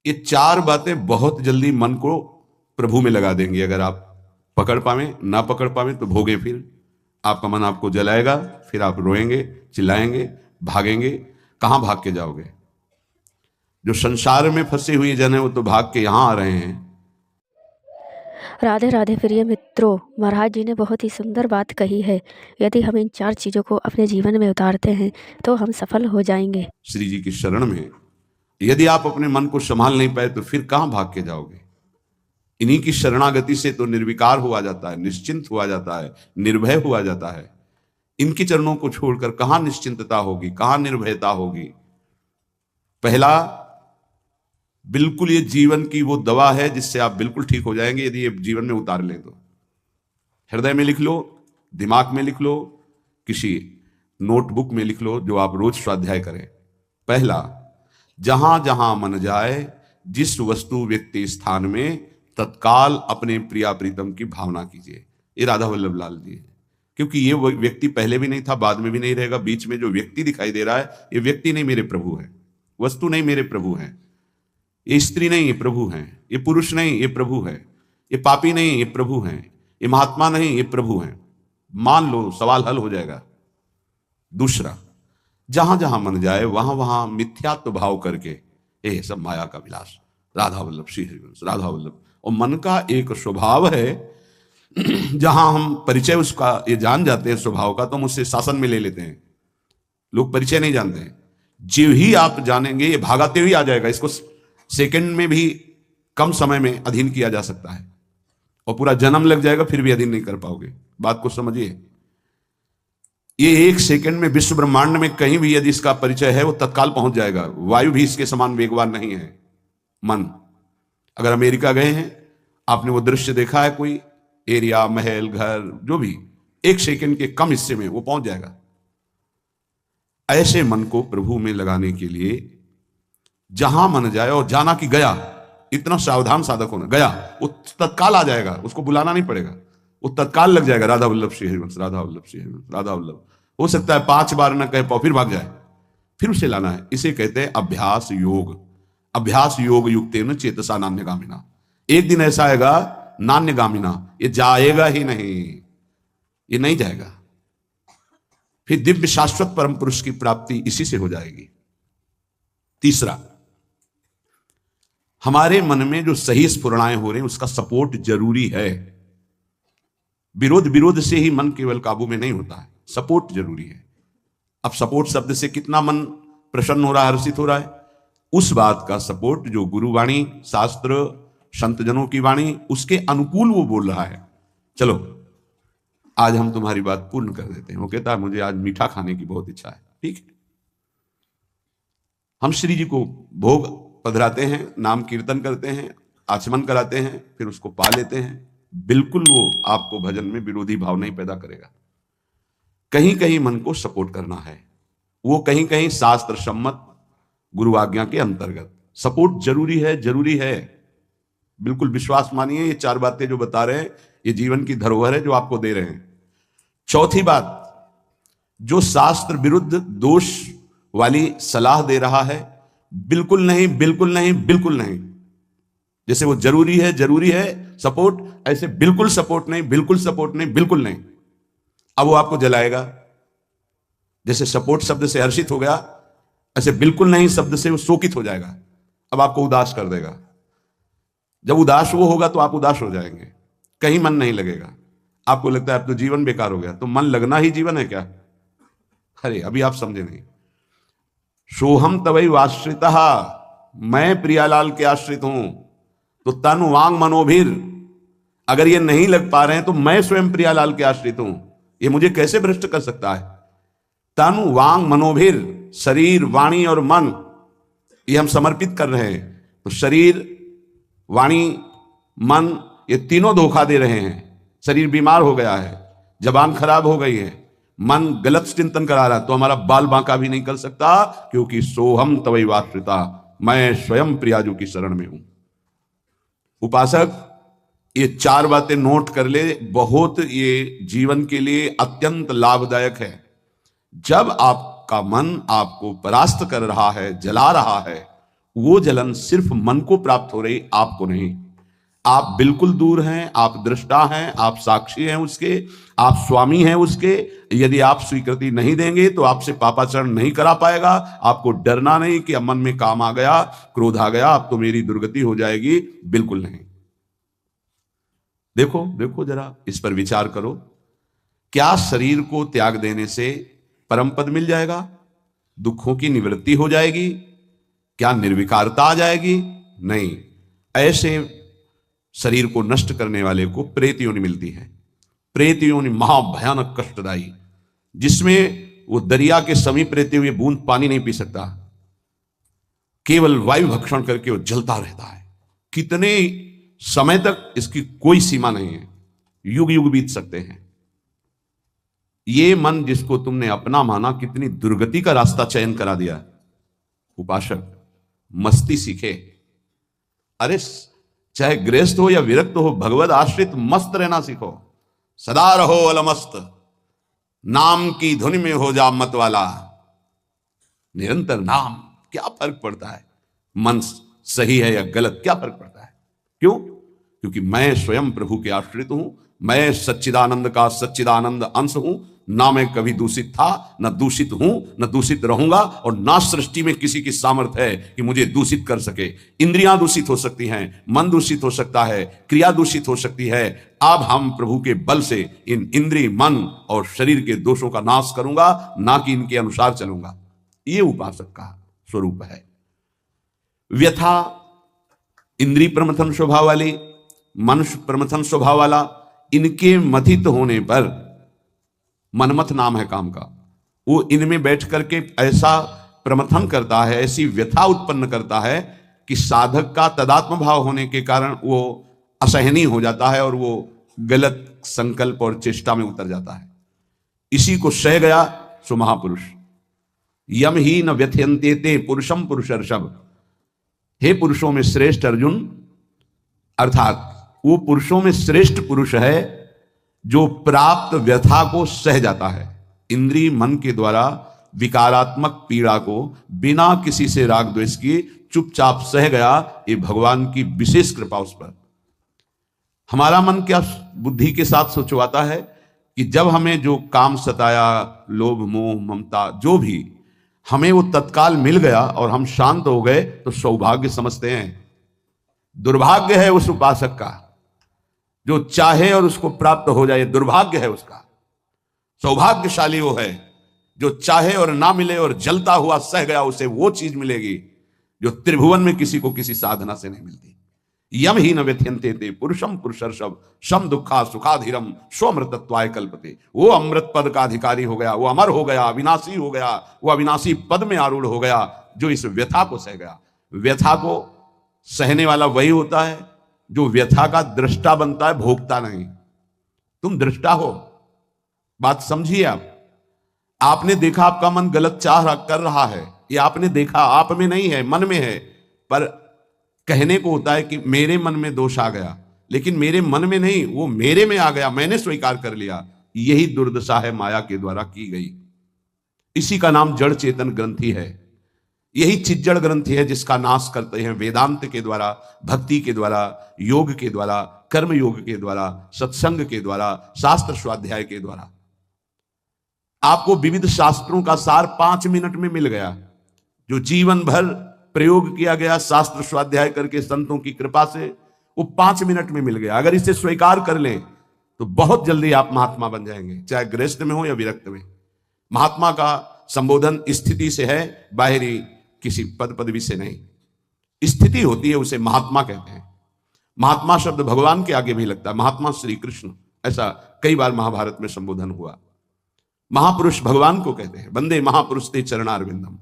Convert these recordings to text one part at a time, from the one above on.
ये चार बातें बहुत जल्दी मन को प्रभु में लगा देंगी। अगर आप पकड़ पावे, ना पकड़ पावे तो भोगे, फिर आपका मन आपको जलाएगा, फिर आप रोएंगे, चिल्लाएंगे, भागेंगे। कहां भाग के जाओगे? जो संसार में फंसे हुए जन है वो तो भाग के यहां आ रहे हैं। राधे राधे प्रिय मित्रों, महाराज जी ने बहुत ही सुंदर बात कही है। यदि हम इन 4 चीज़ों को अपने जीवन में उतारते हैं तो हम सफल हो जाएंगे। श्री जी की शरण में यदि आप अपने मन को संभाल नहीं पाए तो फिर कहां भाग के जाओगे? इन्हीं की शरणागति से तो निर्विकार हुआ जाता है, निश्चिंत हुआ जाता है, निर्भय हुआ जाता है। इनके चरणों को छोड़कर कहां निश्चिंतता होगी, कहां निर्भयता होगी? पहला, बिल्कुल ये जीवन की वो दवा है जिससे आप बिल्कुल ठीक हो जाएंगे यदि ये जीवन में उतार लें तो। हृदय में लिख लो, दिमाग में लिख लो, किसी नोटबुक में लिख लो, जो आप रोज स्वाध्याय करें। पहला, जहां जहां मन जाए, जिस वस्तु व्यक्ति स्थान में तत्काल अपने प्रिया प्रीतम की भावना कीजिए। ये राधा वल्लभ लाल जी है। क्योंकि ये व्यक्ति पहले भी नहीं था, बाद में भी नहीं रहेगा। बीच में जो व्यक्ति दिखाई दे रहा है, ये व्यक्ति नहीं, मेरे प्रभु है। वस्तु नहीं, मेरे प्रभु है। ये स्त्री नहीं, ये प्रभु हैं। ये पुरुष नहीं, ये प्रभु है। ये पापी नहीं, ये प्रभु हैं। ये महात्मा नहीं, ये प्रभु हैं। मान लो, सवाल हल हो जाएगा। दूसरा, जहां जहां मन जाए वहां वहां मिथ्यात्व भाव करके, ये सब माया का विलास, राधा वल्लभ श्री हरिवंश, राधा वल्लभ। और मन का एक स्वभाव है, जहां हम परिचय उसका ये जान जाते हैं स्वभाव का, तो हम उससे शासन में ले लेते हैं। लोग परिचय नहीं जानते हैं। जीव ही आप जानेंगे, ये भागाते हुए आ जाएगा। इसको सेकंड में भी कम समय में अधीन किया जा सकता है, और पूरा जन्म लग जाएगा फिर भी अधीन नहीं कर पाओगे। बात को समझिए। ये एक सेकंड में विश्व ब्रह्मांड में कहीं भी यदि इसका परिचय है, वो तत्काल पहुंच जाएगा। वायु भी इसके समान वेगवान नहीं है मन। अगर अमेरिका गए हैं, आपने वो दृश्य देखा है, कोई एरिया, महल, घर, जो भी, एक सेकंड के कम हिस्से में वो पहुंच जाएगा। ऐसे मन को प्रभु में लगाने के लिए जहां मन जाए, और जाना कि गया, इतना सावधान साधक होना, गया वो तत्काल आ जाएगा, उसको बुलाना नहीं पड़ेगा, वो तत्काल लग जाएगा। राधा वल्लभ श्री हरिवंश, राधा वल्लभ श्री हरिवंश, राधा वल्लभ। हो सकता है 5 बार न कहे पाओ, फिर भाग जाए, फिर उसे लाना है। इसे कहते हैं अभ्यास योग। अभ्यास योग युक्तेन चेतसा नान्यगामिना। एक दिन ऐसा आएगा, नान्यगामिना, ये जाएगा ही नहीं, ये नहीं जाएगा। फिर दिव्य शाश्वत परम पुरुष की प्राप्ति इसी से हो जाएगी। तीसरा, हमारे मन में जो सही स्फुरणाएं हो रही हैं, उसका सपोर्ट जरूरी है। विरोध से ही मन केवल काबू में नहीं होता है, सपोर्ट जरूरी है। अब सपोर्ट शब्द से कितना मन प्रसन्न हो रहा है, हर्षित हो रहा है, उस बात का सपोर्ट जो गुरुवाणी, शास्त्र, संतजनों की वाणी, उसके अनुकूल वो बोल रहा है। चलो आज हम तुम्हारी बात पूर्ण कर देते हैं। वो कहता है मुझे आज मीठा खाने की बहुत इच्छा है। ठीक है, हम श्री जी को भोग पधराते हैं, नाम कीर्तन करते हैं, आचमन कराते हैं, फिर उसको पा लेते हैं। बिल्कुल वो आपको भजन में विरोधी भाव नहीं पैदा करेगा। कहीं कहीं मन को सपोर्ट करना है, वो कहीं कहीं शास्त्र सम्मत गुरु आज्ञा के अंतर्गत सपोर्ट जरूरी है, जरूरी है। बिल्कुल विश्वास मानिए, ये 4 बातें जो बता रहे हैं, ये जीवन की धरोहर है जो आपको दे रहे हैं। चौथी बात, जो शास्त्र विरुद्ध दोष वाली सलाह दे रहा है, बिल्कुल नहीं, बिल्कुल नहीं, बिल्कुल नहीं। जैसे वो जरूरी है सपोर्ट, ऐसे बिल्कुल सपोर्ट नहीं, बिल्कुल सपोर्ट नहीं, बिल्कुल नहीं। अब वो आपको जलाएगा। जैसे सपोर्ट शब्द से हर्षित हो गया, ऐसे बिल्कुल नहीं शब्द से वो शोकित हो जाएगा। अब आपको उदास कर देगा। जब उदास वो होगा तो आप उदास हो जाएंगे, कहीं मन नहीं लगेगा। आपको लगता है अब तो जीवन बेकार हो गया। तो मन लगना ही जीवन है क्या? अरे अभी आप समझे नहीं। सोहम तवै आश्रितः, मैं प्रियालाल के आश्रित हूं। तो तन वांग मनोभिर, अगर ये नहीं लग पा रहे हैं तो मैं स्वयं प्रियालाल के आश्रित हूं। ये मुझे कैसे भ्रष्ट कर सकता है? तन वांग मनोभिर, शरीर, वाणी और मन, ये हम समर्पित कर रहे हैं। तो शरीर, वाणी, मन, ये तीनों धोखा दे रहे हैं। शरीर बीमार हो गया है, जबान खराब हो गई है, मन गलत चिंतन करा रहा है, तो हमारा बाल बांका भी नहीं कर सकता, क्योंकि सोहम तवै वाश्रिता, मैं स्वयं प्रियाजू की शरण में हूं। उपासक ये 4 बातें नोट कर ले, बहुत ये जीवन के लिए अत्यंत लाभदायक है। जब आपका मन आपको परास्त कर रहा है, जला रहा है, वो जलन सिर्फ मन को प्राप्त हो रही, आपको नहीं। आप बिल्कुल दूर हैं, आप दृष्टा हैं, आप साक्षी हैं उसके, आप स्वामी हैं उसके। यदि आप स्वीकृति नहीं देंगे तो आपसे पापाचरण नहीं करा पाएगा। आपको डरना नहीं कि अब मन में काम आ गया, क्रोध आ गया, अब तो मेरी दुर्गति हो जाएगी, बिल्कुल नहीं। देखो देखो जरा इस पर विचार करो। क्या शरीर को त्याग देने से परम पद मिल जाएगा? दुखों की निवृत्ति हो जाएगी? क्या निर्विकारता आ जाएगी? नहीं। ऐसे शरीर को नष्ट करने वाले को प्रेत योनि मिलती है। प्रेत योनि महाभयानक कष्टदायी, जिसमें वो दरिया के समीप रहते हुए बूंद पानी नहीं पी सकता, केवल वायु भक्षण करके वो जलता रहता है। कितने समय तक इसकी कोई सीमा नहीं है, युग युग बीत सकते हैं। ये मन जिसको तुमने अपना माना, कितनी दुर्गति का रास्ता चयन करा दिया। उपासक मस्ती सीखे। अरे चाहे गृहस्थ हो या विरक्त हो, भगवद आश्रित मस्त रहना सीखो। सदा रहो अलमस्त, नाम की धुन में हो जा मत वाला। निरंतर नाम, क्या फर्क पड़ता है मन सही है या गलत, क्या फर्क पड़ता है? क्यों? क्योंकि मैं स्वयं प्रभु के आश्रित हूं। मैं सच्चिदानंद का सच्चिदानंद अंश हूं। ना मैं कभी दूषित था, न दूषित हूं, न दूषित रहूंगा, और ना सृष्टि में किसी की सामर्थ्य है कि मुझे दूषित कर सके। इंद्रियां दूषित हो सकती हैं, मन दूषित हो सकता है, क्रिया दूषित हो सकती है। अब हम प्रभु के बल से इन इंद्रिय, मन और शरीर के दोषों का नाश करूंगा, ना कि इनके अनुसार चलूंगा। ये उपासक का स्वरूप है। व्यथा इंद्रिय प्रमथन स्वभाव वाली, मनुष्य प्रमथन स्वभाव वाला, इनके मथित होने पर, मनमथ नाम है काम का, वो इनमें बैठ करके ऐसा प्रमथन करता है, ऐसी व्यथा उत्पन्न करता है कि साधक का तदात्म भाव होने के कारण वो असहनीय हो जाता है और वो गलत संकल्प और चेष्टा में उतर जाता है। इसी को सह गया सो महापुरुष। यम ही न व्यथयन्ते ते पुरुषम पुरुषर्षभ। हे पुरुषों में श्रेष्ठ अर्जुन, अर्थात वो पुरुषों में श्रेष्ठ पुरुष है जो प्राप्त व्यथा को सह जाता है। इंद्रिय मन के द्वारा विकारात्मक पीड़ा को बिना किसी से राग द्वेष किए चुपचाप सह गया। ये भगवान की विशेष कृपा उस पर। हमारा मन क्या बुद्धि के साथ सोचवाता है कि जब हमें जो काम सताया, लोभ मोह ममता जो भी, हमें वो तत्काल मिल गया और हम शांत हो गए तो सौभाग्य समझते हैं। दुर्भाग्य है उस उपासक का जो चाहे और उसको प्राप्त हो जाए, दुर्भाग्य है उसका। सौभाग्यशाली वो है जो चाहे और ना मिले और जलता हुआ सह गया, उसे वो चीज मिलेगी जो त्रिभुवन में किसी को किसी साधना से नहीं मिलती। यम ही न व्यथयन्ते ते पुरुषम पुरुषर्षभ शम दुखा सुखाधीरम स्वमृतत्वाय कल्पते। वो अमृत पद का अधिकारी हो गया, वो अमर हो गया, अविनाशी हो गया, वो अविनाशी पद में आरूढ़ हो गया जो इस व्यथा को सह गया। व्यथा को सहने वाला वही होता है जो व्यथा का दृष्टा बनता है, भोगता नहीं। तुम दृष्टा हो, बात समझिए। आपने देखा आपका मन गलत कर रहा है, ये आपने देखा, आप में नहीं है, मन में है। पर कहने को होता है कि मेरे मन में दोष आ गया, लेकिन मेरे मन में नहीं, वो मेरे में आ गया, मैंने स्वीकार कर लिया। यही दुर्दशा है माया के द्वारा की गई। इसी का नाम जड़ चेतन ग्रंथि है। यही चिज्जड़ ग्रंथि है जिसका नाश करते हैं वेदांत के द्वारा, भक्ति के द्वारा, योग के द्वारा, कर्म योग के द्वारा, सत्संग के द्वारा, शास्त्र स्वाध्याय के द्वारा। आपको विविध शास्त्रों का सार 5 मिनट में मिल गया। जो जीवन भर प्रयोग किया गया शास्त्र स्वाध्याय करके संतों की कृपा से, वो 5 मिनट में मिल गया। अगर इसे स्वीकार कर लें तो बहुत जल्दी आप महात्मा बन जाएंगे, चाहे गृहस्थ में हो या विरक्त में। महात्मा का संबोधन स्थिति से है, बाहरी किसी पद पदवी से नहीं। स्थिति होती है, उसे महात्मा कहते हैं। महात्मा शब्द भगवान के आगे भी लगता है, महात्मा श्री कृष्ण, ऐसा कई बार महाभारत में संबोधन हुआ। महापुरुष भगवान को कहते हैं, वंदे महापुरुष ते चरणारविंदम।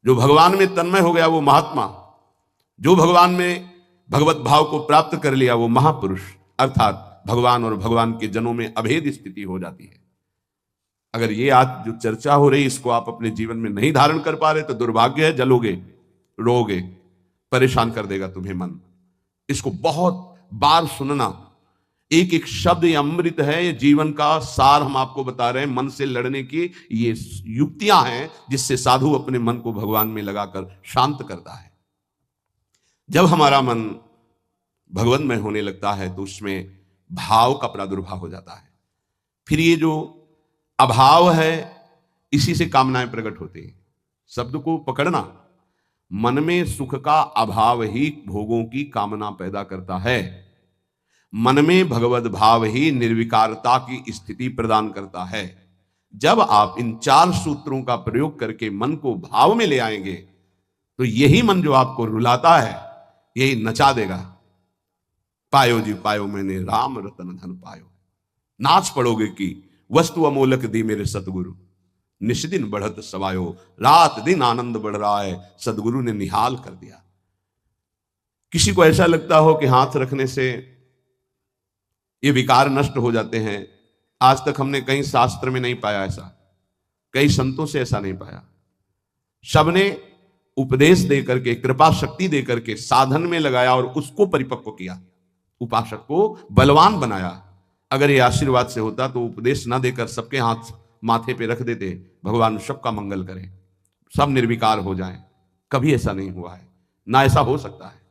जो भगवान में तन्मय हो गया वो महात्मा, जो भगवान में भगवत भाव को प्राप्त कर लिया वो महापुरुष, अर्थात भगवान और भगवान के जनों में अभेद स्थिति हो जाती है। अगर ये आज जो चर्चा हो रही इसको आप अपने जीवन में नहीं धारण कर पा रहे तो दुर्भाग्य है, जलोगे, रोगे, परेशान कर देगा तुम्हें मन। इसको बहुत बार सुनना। एक एक शब्द ये अमृत है, ये जीवन का सार हम आपको बता रहे हैं। मन से लड़ने की ये युक्तियां हैं जिससे साधु अपने मन को भगवान में लगाकर शांत करता है। जब हमारा मन भगवन्मय होने लगता है तो उसमें भाव का प्रादुर्भाव हो जाता है। फिर ये जो अभाव है, इसी से कामनाएं प्रकट होती हैं। शब्द को पकड़ना, मन में सुख का अभाव ही भोगों की कामना पैदा करता है। मन में भगवत भाव ही निर्विकारता की स्थिति प्रदान करता है। जब आप इन 4 सूत्रों का प्रयोग करके मन को भाव में ले आएंगे तो यही मन जो आपको रुलाता है यही नचा देगा। पायो जी पायो मैंने राम रतन धन पायो, नाच पड़ोगे कि वस्तु अमोलक दी मेरे सतगुरु, निष्दिन बढ़त सवायो, रात दिन आनंद बढ़ रहा है, सदगुरु ने निहाल कर दिया। किसी को ऐसा लगता हो कि हाथ रखने से ये विकार नष्ट हो जाते हैं, आज तक हमने कहीं शास्त्र में नहीं पाया ऐसा, कई संतों से ऐसा नहीं पाया। सबने उपदेश दे करके, कृपा शक्ति दे करके साधन में लगाया और उसको परिपक्व किया, उपासक को बलवान बनाया। अगर ये आशीर्वाद से होता तो उपदेश ना देकर सबके हाथ माथे पे रख देते, भगवान सबका मंगल करें, सब निर्विकार हो जाएं। कभी ऐसा नहीं हुआ है, ना ऐसा हो सकता है।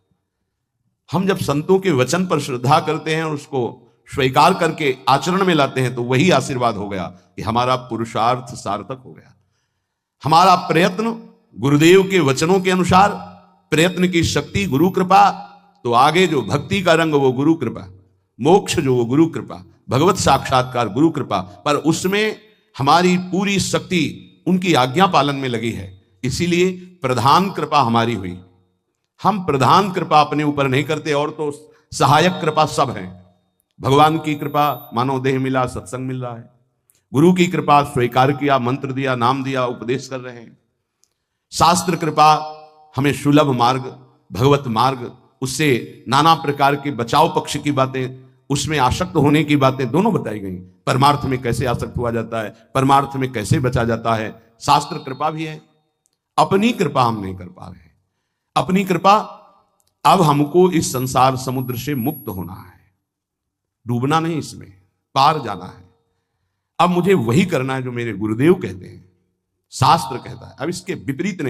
हम जब संतों के वचन पर श्रद्धा करते हैं और उसको स्वीकार करके आचरण में लाते हैं तो वही आशीर्वाद हो गया कि हमारा पुरुषार्थ सार्थक हो गया। हमारा प्रयत्न गुरुदेव के वचनों के अनुसार, प्रयत्न की शक्ति गुरु कृपा, तो आगे जो भक्ति का रंग वो गुरु कृपा, मोक्ष जो वो गुरु कृपा, भगवत साक्षात्कार गुरु कृपा, पर उसमें हमारी पूरी शक्ति उनकी आज्ञा पालन में लगी है। इसीलिए प्रधान कृपा हमारी हुई। हम प्रधान कृपा अपने ऊपर नहीं करते, और तो सहायक कृपा सब है। भगवान की कृपा, मानव देह मिला, सत्संग मिल रहा है। गुरु की कृपा, स्वीकार किया, मंत्र दिया, नाम दिया, उपदेश कर रहे हैं। शास्त्र कृपा, हमें सुलभ मार्ग, भगवत मार्ग, उससे नाना प्रकार के बचाव पक्ष की बातें, उसमें आसक्त होने की बातें दोनों बताई गई। परमार्थ में कैसे आसक्त हुआ जाता है, परमार्थ में कैसे बचा जाता है, शास्त्र कृपा भी है। अपनी कृपा हम नहीं कर पा रहे। अपनी कृपा, अब हमको इस संसार समुद्र से मुक्त होना है, डूबना नहीं, इसमें पार जाना है। अब मुझे वही करना है जो मेरे गुरुदेव कहते हैं, शास्त्र कहता है। अब इसके विपरीत नहीं।